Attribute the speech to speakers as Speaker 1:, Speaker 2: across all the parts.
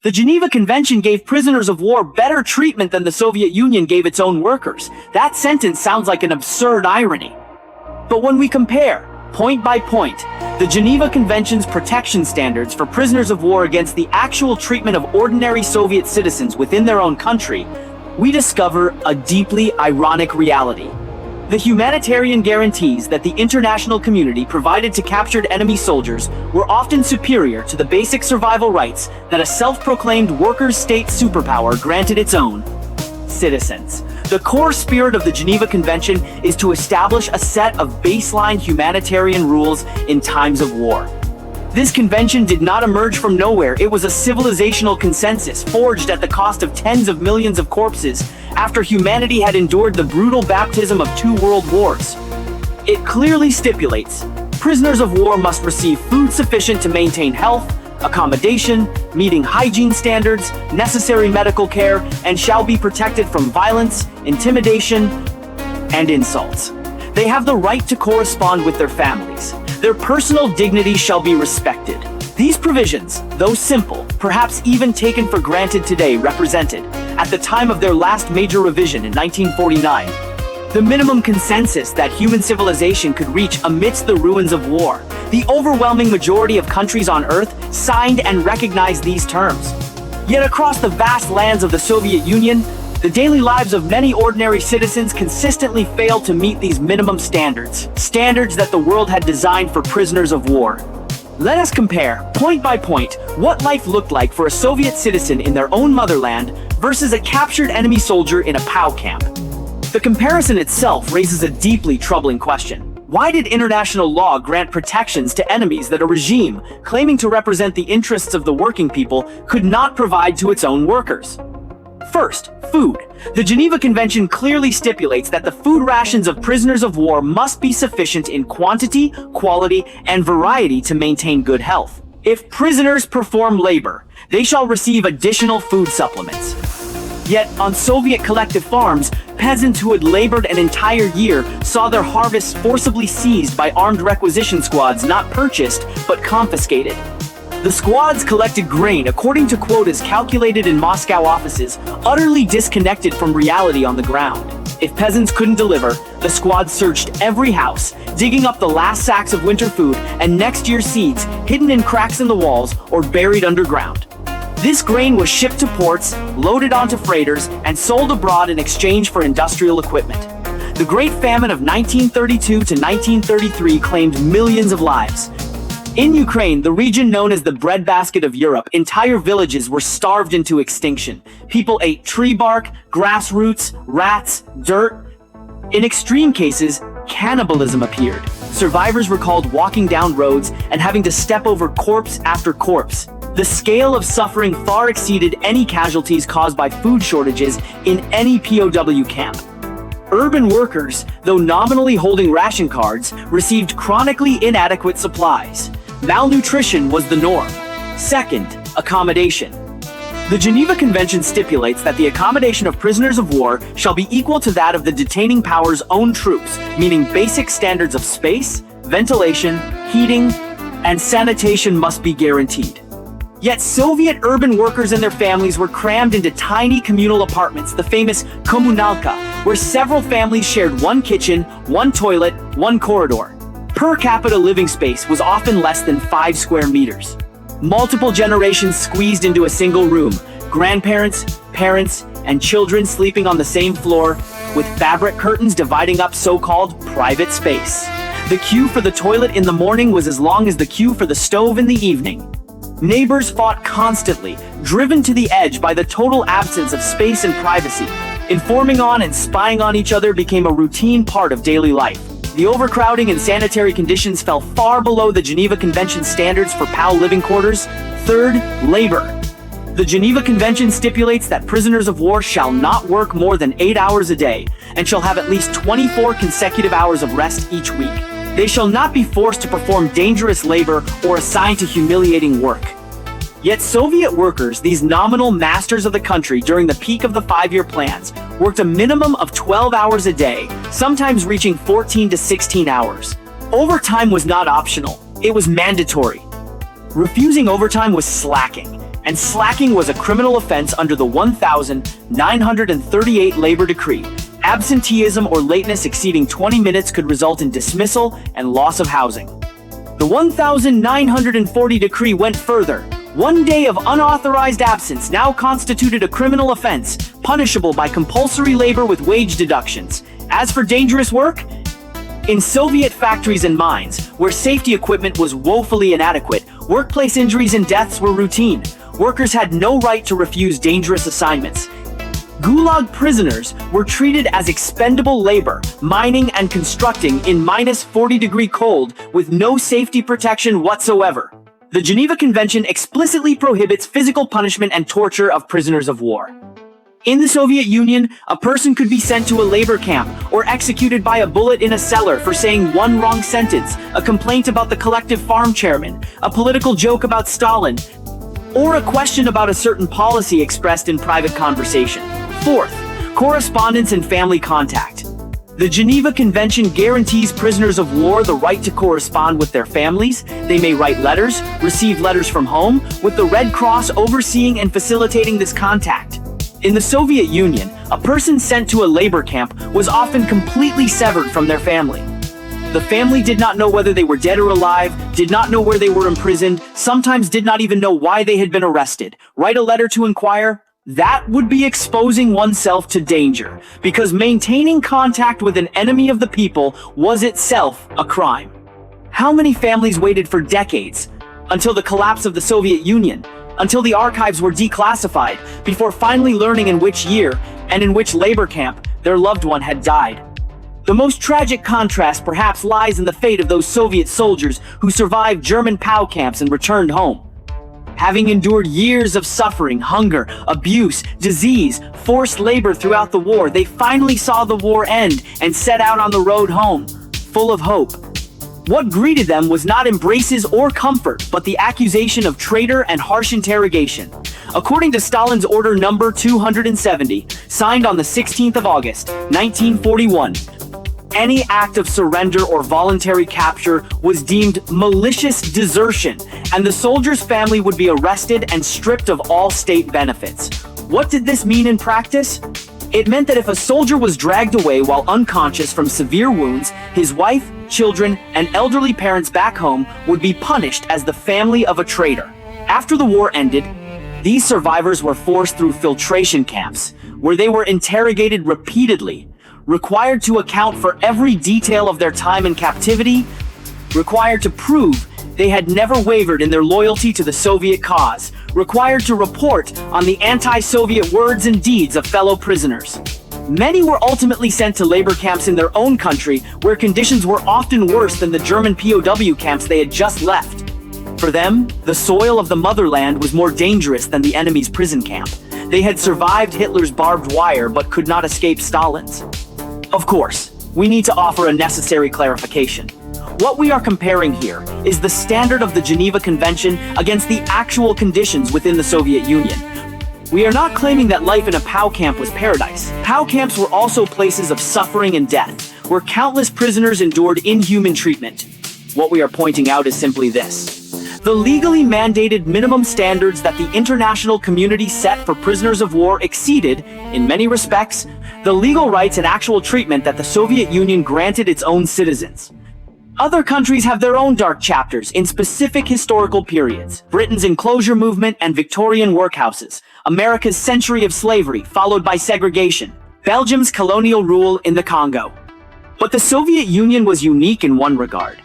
Speaker 1: The Geneva Convention gave prisoners of war better treatment than the Soviet Union gave its own workers. That sentence sounds like an absurd irony. But when we compare, point by point, the Geneva Convention's protection standards for prisoners of war against the actual treatment of ordinary Soviet citizens within their own country, we discover a deeply ironic reality. The humanitarian guarantees that the international community provided to captured enemy soldiers were often superior to the basic survival rights that a self-proclaimed workers' state superpower granted its own citizens. The core spirit of the Geneva Convention is to establish a set of baseline humanitarian rules in times of war. This convention did not emerge from nowhere. It was a civilizational consensus forged at the cost of tens of millions of corpses after humanity had endured the brutal baptism of 2 world wars. It clearly stipulates, prisoners of war must receive food sufficient to maintain health, accommodation, meeting hygiene standards, necessary medical care, and shall be protected from violence, intimidation, and insults. They have the right to correspond with their families. Their personal dignity shall be respected. These provisions, though simple, perhaps even taken for granted today, represented, at the time of their last major revision in 1949, the minimum consensus that human civilization could reach amidst the ruins of war. The overwhelming majority of countries on Earth signed and recognized these terms. Yet across the vast lands of the Soviet Union, the daily lives of many ordinary citizens consistently failed to meet these minimum standards, standards that the world had designed for prisoners of war. Let us compare, point by point, what life looked like for a Soviet citizen in their own motherland versus a captured enemy soldier in a POW camp. The comparison itself raises a deeply troubling question. Why did international law grant protections to enemies that a regime, claiming to represent the interests of the working people, could not provide to its own workers? First, food. The Geneva Convention clearly stipulates that the food rations of prisoners of war must be sufficient in quantity, quality, and variety to maintain good health. If prisoners perform labor, they shall receive additional food supplements. Yet, on Soviet collective farms, peasants who had labored an entire year saw their harvests forcibly seized by armed requisition squads, not purchased, but confiscated. The squads collected grain according to quotas calculated in Moscow offices, utterly disconnected from reality on the ground. If peasants couldn't deliver, the squads searched every house, digging up the last sacks of winter food and next year's seeds hidden in cracks in the walls or buried underground. This grain was shipped to ports, loaded onto freighters, and sold abroad in exchange for industrial equipment. The Great Famine of 1932 to 1933 claimed millions of lives. In Ukraine, the region known as the breadbasket of Europe, entire villages were starved into extinction. People ate tree bark, grass roots, rats, dirt. In extreme cases, cannibalism appeared. Survivors recalled walking down roads and having to step over corpse after corpse. The scale of suffering far exceeded any casualties caused by food shortages in any POW camp. Urban workers, though nominally holding ration cards, received chronically inadequate supplies. Malnutrition was the norm. Second, accommodation. The Geneva Convention stipulates that the accommodation of prisoners of war shall be equal to that of the detaining power's own troops, meaning basic standards of space, ventilation, heating, and sanitation must be guaranteed. Yet Soviet urban workers and their families were crammed into tiny communal apartments, the famous kommunalka, where several families shared one kitchen, one toilet, one corridor. Per capita living space was often less than 5 square meters. Multiple generations squeezed into a single room, grandparents, parents, and children sleeping on the same floor, with fabric curtains dividing up so-called private space. The queue for the toilet in the morning was as long as the queue for the stove in the evening. Neighbors fought constantly, driven to the edge by the total absence of space and privacy. Informing on and spying on each other became a routine part of daily life. The overcrowding and sanitary conditions fell far below the Geneva Convention standards for POW living quarters. Third, labor. The Geneva Convention stipulates that prisoners of war shall not work more than 8 hours a day and shall have at least 24 consecutive hours of rest each week. They shall not be forced to perform dangerous labor or assigned to humiliating work. Yet Soviet workers, these nominal masters of the country during the peak of the 5-year plans, worked a minimum of 12 hours a day, sometimes reaching 14 to 16 hours. Overtime was not optional, it was mandatory. Refusing overtime was slacking, and slacking was a criminal offense under the 1938 Labor Decree. Absenteeism or lateness exceeding 20 minutes could result in dismissal and loss of housing. The 1940 decree went further. 1 day of unauthorized absence now constituted a criminal offense, punishable by compulsory labor with wage deductions. As for dangerous work, in Soviet factories and mines, where safety equipment was woefully inadequate, workplace injuries and deaths were routine. Workers had no right to refuse dangerous assignments. Gulag prisoners were treated as expendable labor, mining and constructing in -40-degree cold with no safety protection whatsoever. The Geneva Convention explicitly prohibits physical punishment and torture of prisoners of war. In the Soviet Union, a person could be sent to a labor camp or executed by a bullet in a cellar for saying one wrong sentence, a complaint about the collective farm chairman, a political joke about Stalin, or a question about a certain policy expressed in private conversation. Fourth, correspondence and family contact. The Geneva Convention guarantees prisoners of war the right to correspond with their families. They may write letters, receive letters from home, with the Red Cross overseeing and facilitating this contact. In the Soviet Union, a person sent to a labor camp was often completely severed from their family. The family did not know whether they were dead or alive, did not know where they were imprisoned, sometimes did not even know why they had been arrested. Write a letter to inquire? That would be exposing oneself to danger, because maintaining contact with an enemy of the people was itself a crime. How many families waited for decades, until the collapse of the Soviet Union, until the archives were declassified, before finally learning in which year and in which labor camp their loved one had died? The most tragic contrast perhaps lies in the fate of those Soviet soldiers who survived German POW camps and returned home. Having endured years of suffering, hunger, abuse, disease, forced labor throughout the war, they finally saw the war end and set out on the road home, full of hope. What greeted them was not embraces or comfort, but the accusation of traitor and harsh interrogation. According to Stalin's Order Number 270, signed on the 16th of August, 1941, any act of surrender or voluntary capture was deemed malicious desertion, and the soldier's family would be arrested and stripped of all state benefits. What did this mean in practice? It meant that if a soldier was dragged away while unconscious from severe wounds, his wife, children, and elderly parents back home would be punished as the family of a traitor. After the war ended, these survivors were forced through filtration camps, where they were interrogated repeatedly, required to account for every detail of their time in captivity, required to prove they had never wavered in their loyalty to the Soviet cause, required to report on the anti-Soviet words and deeds of fellow prisoners. Many were ultimately sent to labor camps in their own country, where conditions were often worse than the German POW camps they had just left. For them, the soil of the motherland was more dangerous than the enemy's prison camp. They had survived Hitler's barbed wire but could not escape Stalin's. Of course, we need to offer a necessary clarification. What we are comparing here is the standard of the Geneva Convention against the actual conditions within the Soviet Union. We are not claiming that life in a POW camp was paradise. POW camps were also places of suffering and death, where countless prisoners endured inhuman treatment. What we are pointing out is simply this. The legally mandated minimum standards that the international community set for prisoners of war exceeded, in many respects, the legal rights and actual treatment that the Soviet Union granted its own citizens. Other countries have their own dark chapters in specific historical periods. Britain's enclosure movement and Victorian workhouses, America's century of slavery followed by segregation, Belgium's colonial rule in the Congo. But the Soviet Union was unique in one regard.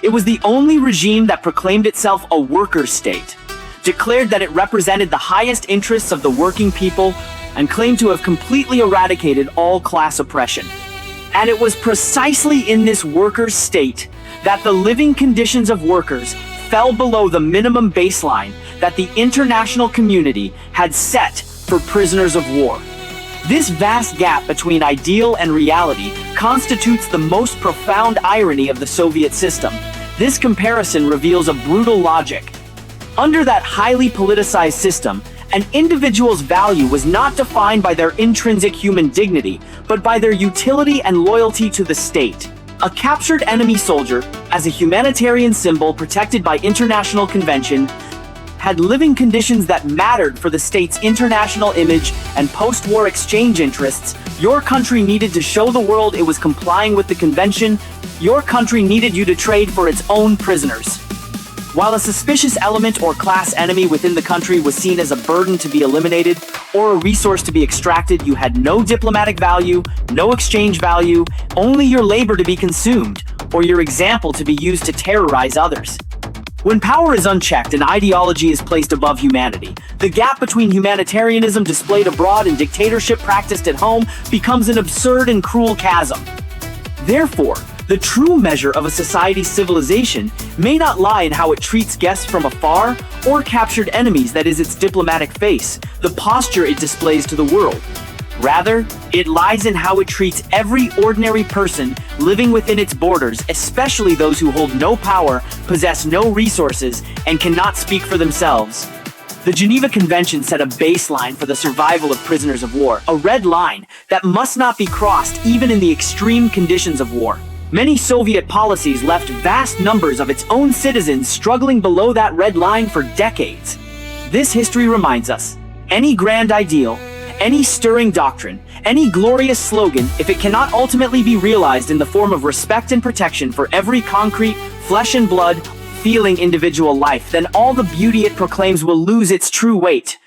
Speaker 1: It was the only regime that proclaimed itself a workers' state, declared that it represented the highest interests of the working people, and claimed to have completely eradicated all class oppression. And it was precisely in this workers' state that the living conditions of workers fell below the minimum baseline that the international community had set for prisoners of war. This vast gap between ideal and reality constitutes the most profound irony of the Soviet system. This comparison reveals a brutal logic. Under that highly politicized system, an individual's value was not defined by their intrinsic human dignity, but by their utility and loyalty to the state. A captured enemy soldier, as a humanitarian symbol protected by international convention, had living conditions that mattered for the state's international image and post-war exchange interests, your country needed to show the world it was complying with the convention. Your country needed you to trade for its own prisoners. While a suspicious element or class enemy within the country was seen as a burden to be eliminated or a resource to be extracted, you had no diplomatic value, no exchange value, only your labor to be consumed, or your example to be used to terrorize others. When power is unchecked and ideology is placed above humanity, the gap between humanitarianism displayed abroad and dictatorship practiced at home becomes an absurd and cruel chasm. Therefore, the true measure of a society's civilization may not lie in how it treats guests from afar or captured enemies, that is its diplomatic face, the posture it displays to the world. Rather, it lies in how it treats every ordinary person living within its borders, especially those who hold no power, possess no resources, and cannot speak for themselves. The Geneva Convention set a baseline for the survival of prisoners of war, a red line that must not be crossed even in the extreme conditions of war. Many Soviet policies left vast numbers of its own citizens struggling below that red line for decades. This history reminds us, any grand ideal, any stirring doctrine, any glorious slogan, if it cannot ultimately be realized in the form of respect and protection for every concrete, flesh and blood, feeling individual life, then all the beauty it proclaims will lose its true weight.